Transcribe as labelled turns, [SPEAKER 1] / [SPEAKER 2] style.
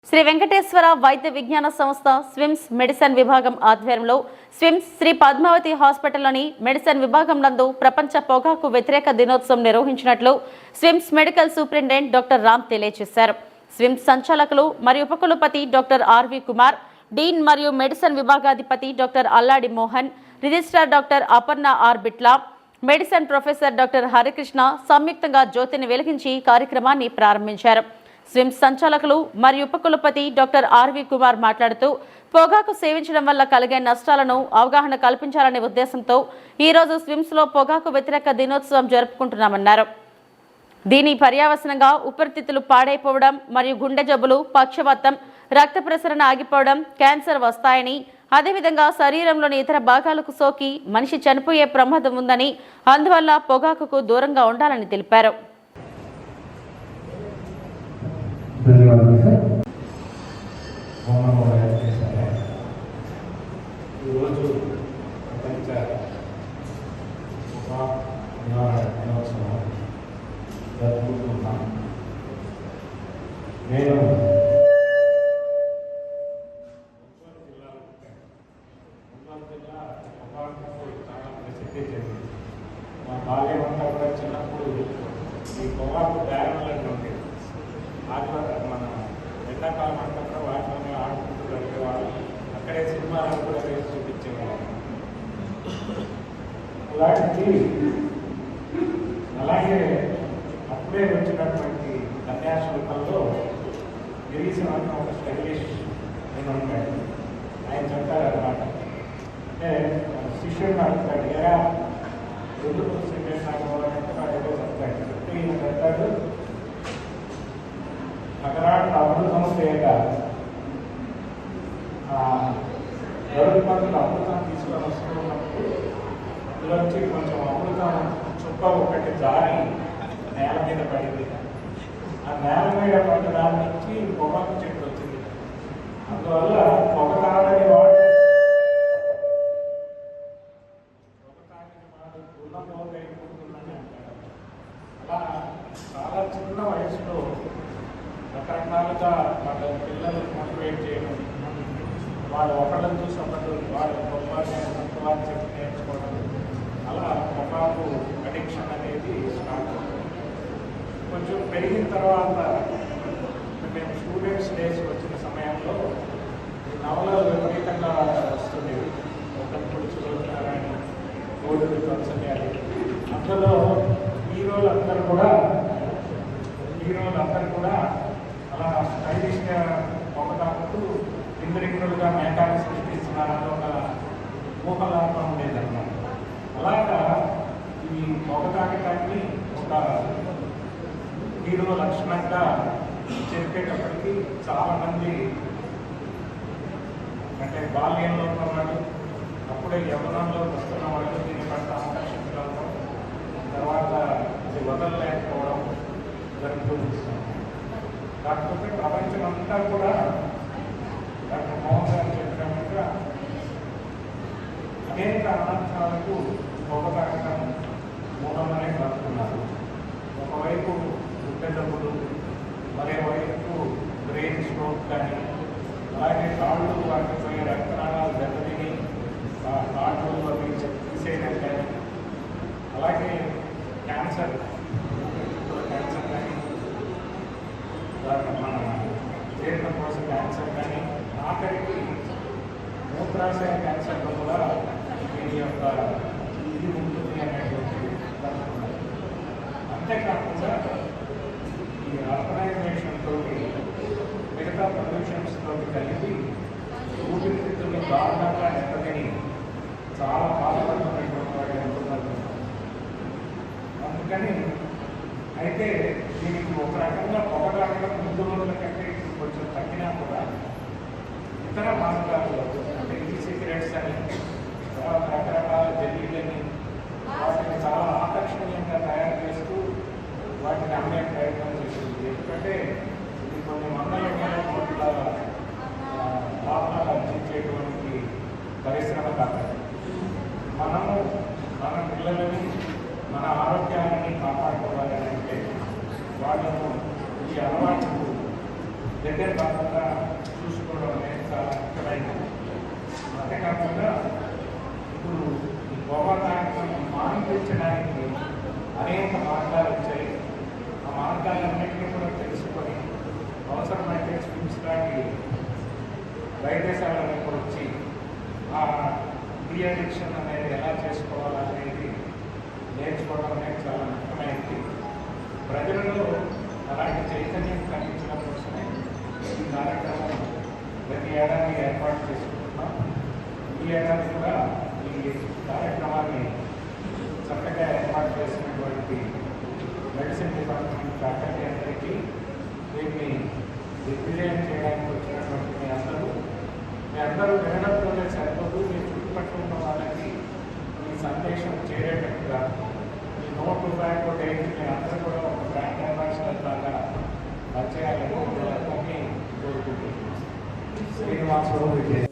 [SPEAKER 1] శ్రీ వెంకటేశ్వర వైద్య విజ్ఞాన సంస్థ స్విమ్స్ మెడిసిన్ విభాగం ఆధ్వర్యంలో స్విమ్స్ శ్రీ పద్మావతి హాస్పిటల్లోని మెడిసిన్ విభాగం నందు ప్రపంచ పొగాకు వ్యతిరేక దినోత్సవం నిర్వహించినట్లు SVIMS medical superintendent doctor Ram తెలియజేశారు. స్విమ్స్ సంచాలకులు మరియు ఉపకులపతి డాక్టర్ ఆర్వి కుమార్, డీన్ మరియు మెడిసిన్ విభాగాధిపతి doctor Alladi Mohan, registrar doctor Aparna R Bitla, medicine professor doctor Harikrishna సంయుక్తంగా జ్యోతిని వెలిగించి కార్యక్రమాన్ని ప్రారంభించారు. స్విమ్స్ సంచాలకులు మరియు ఉపకులపతి డాక్టర్ ఆర్వి కుమార్ మాట్లాడుతూ పొగాకు సేవించడం వల్ల కలిగే నష్టాలను అవగాహన కల్పించాలనే ఉద్దేశంతో ఈరోజు స్విమ్స్లో పొగాకు వ్యతిరేక దినోత్సవం జరుపుకుంటున్నామన్నారు. దీని పర్యవసానంగా ఊపిరితిత్తులు పాడైపోవడం మరియు గుండె జబ్బులు, పక్షవాతం, రక్త ప్రసరణ ఆగిపోవడం, క్యాన్సర్ వస్తాయని, అదేవిధంగా శరీరంలోని ఇతర భాగాలకు సోకి మనిషి చనిపోయే ప్రమాదం ఉందని, అందువల్ల పొగాకుకు దూరంగా ఉండాలని తెలిపారు.
[SPEAKER 2] ధన్యవాదాలు సార్. ఈరోజు ప్రపంచ పొగాకు నివారణ దినోత్సవం జరుపుకుంటున్నాం. నేను జిల్లా పొగాకు చాలా ప్రసిద్ధి చెందింది. మా బాల్యం అంతా కూడా చిన్నప్పుడు ఈ పొగాకు బ్యారన్లను ఉండేది. మన ఎండాకాలం అంతా కూడా వాటిలోనే ఆడుకుంటూ గడిపేవాళ్ళు. అక్కడే సినిమాలను కూడా వేసి చూపించేవాళ్ళు. ఉదాహరణకి అలాగే అప్పుడే వచ్చినటువంటి కన్యాశుల్కంలో గిరీశన్ ఒక స్టైలిష్ నేను ఉంటాడు. ఆయన చెప్తారు అన్నమాట, అంటే శిష్యుడిని అడుగుతాడు, ఎలా ఎందుకు శ్రీకృష్ణ అంటే వాడు ఏదో చెప్తాడు. చెప్తే ఈయన చెప్తాడు, అక్కడ అమృతం చేయక గరుడు పంతులు అమృతం తీసుకొని వస్తున్నప్పుడు అందులోంచి కొంచెం అమృతం చుక్క ఒకటి జారి నేల మీద పడింది. ఆ నేల మీద పడ్డ నుంచి పొగాకు చెట్టు వచ్చింది. అందువల్ల పొగ తాగని వాడు గుణపోత అయిపోతుందని అంటారు. అలా చాలా చిన్న వయసులో రకరకాలుగా వాళ్ళ పిల్లలు మోటివేట్ చేయడం, వాళ్ళు ఒకళ్ళని చూసి ఒకళ్ళు వాళ్ళు గొప్ప చెప్పి నేర్చుకోవడం, అలా పొగాకు అడిక్షన్ అనేది స్టార్ట్ అవుతుంది. కొంచెం పెరిగిన తర్వాత మేము స్టూడెంట్స్ డేస్ వచ్చిన సమయంలో నవలలు విపరీతంగా వస్తుండేవి. ఒకప్పుడు చురుకున్నారని గోల్డ్ కన్సల్యాలి. అందులో హీరోలందరూ కూడా అలా స్టైలిష్గా పొగతాకుతూ ఇంద్రిగ్నులుగా మేఘాలు సృష్టిస్తున్నారని ఒక ఊహలాపం ఉండేదన్నమాట. అలాగా ఈ పొగతాకటాన్ని ఒక హీరో లక్షణంగా చెప్పేటప్పటికీ చాలామంది, అంటే బాల్యంలో ఉన్నవాడు, అప్పుడే యవ్వనంలో వస్తున్న వాళ్ళు దీని పట్ల ఆకర్షితులవడం, తర్వాత అది వదలలేకపోవడం జరుగుతుంది. కాకపోతే ప్రపంచం అంతా కూడా డాక్టర్ మోహన్ గారు చెప్పినట్టుగా అనేక అనర్థాలకు పొగతాకటం మూలంగానే కలుగుతున్నారు. ఒకవైపు గుండె జబ్బులు, మరోవైపు బ్రెయిన్ స్ట్రోక్ కానీ, అలాగే కాళ్ళు వాటిపోయే రక్తనాళాలు దెబ్బతిని కాళ్ళు అవి తీసేయడం కానీ, అలాగే క్యాన్సర్ కానీ, మన జీర్ణకోశ క్యాన్సర్ కానీ, ఆఖరికి మూత్రాశయ క్యాన్సర్లో కూడా దీని యొక్క ఇది ఉంటుంది అనేటువంటి కనుక్కున్నారు. అంతేకాకుండా ఈ ఆర్గనైజేషన్తో మిగతా పొల్యూషన్స్తో కలిపి ఊపిరితిత్తులు దారుణంగా దెబ్బతిని చాలా బాధపడుతున్నటువంటి వాడు అనుకున్నారు. అందుకని అయితే దీనికి ఒక రకంగా పొగటాకడం ముందు రోజుల కంటే కొంచెం తగ్గినా కూడా ఇతర మార్గాల్లో, అంటే ఈ సిగరెట్స్ అని, రకరకాల జల్లీలని వాటిని చాలా ఆకర్షణీయంగా తయారు చేస్తూ వాటిని అమ్మే ప్రయత్నం చేస్తుంది. ఎందుకంటే ఇది కొన్ని వందల వేల కోట్ల లాభాలు అందించేటువంటి పరిశ్రమ కాబట్టి మనము మన పిల్లలని, మన ఆరోగ్యాన్ని కాపాడుకోవాలి అంటే వాళ్ళను ఈ అలవాటు దగ్గర కాకుండా చూసుకోవడం అనేది చాలా ముఖ్యమైనది. అంతేకాకుండా ఇప్పుడు ఈ పొగాకు మానిపించడానికి అనేక మార్గాలు వచ్చాయి. ఆ మార్గాలన్నింటినీ కూడా తెలుసుకొని అవసరమైతే స్విమ్స్ లాంటి వైద్యశాలకు వచ్చి ఆ డీ అడిక్షన్ అనేది ఎలా చేసుకోవాలనేది నేర్చుకోవడం అనేది చాలా ముఖ్యమైనది. ప్రజలలో అలాంటి చైతన్యం కలిగించడం కోసమే ఈ కార్యక్రమం ప్రతి ఏడాది ఏర్పాటు చేసుకుంటున్నాం. ఈ ఏడాది కూడా ఈ కార్యక్రమాన్ని చక్కగా ఏర్పాటు చేసినటువంటి మెడిసిన్ డిపార్ట్మెంట్ ఫ్యాకల్టీ అందరికీ దీన్ని దిగ్విజయం చేయడానికి వచ్చినటువంటి మీ అందరూ వినడంతోనే సరిపోదు. మీ చుట్టుపక్కల ఉన్న వాళ్ళకి ఈ సందేశం చేరేటట్టుగా ఈ నో టొబాకో డేకి మీ అందరూ కూడా ఒక బ్రాండ్ అంబాసిడర్ లాగా వచ్చేయాలని కోరుకుంటున్నాను. శ్రీనివాసరావు విజయ్.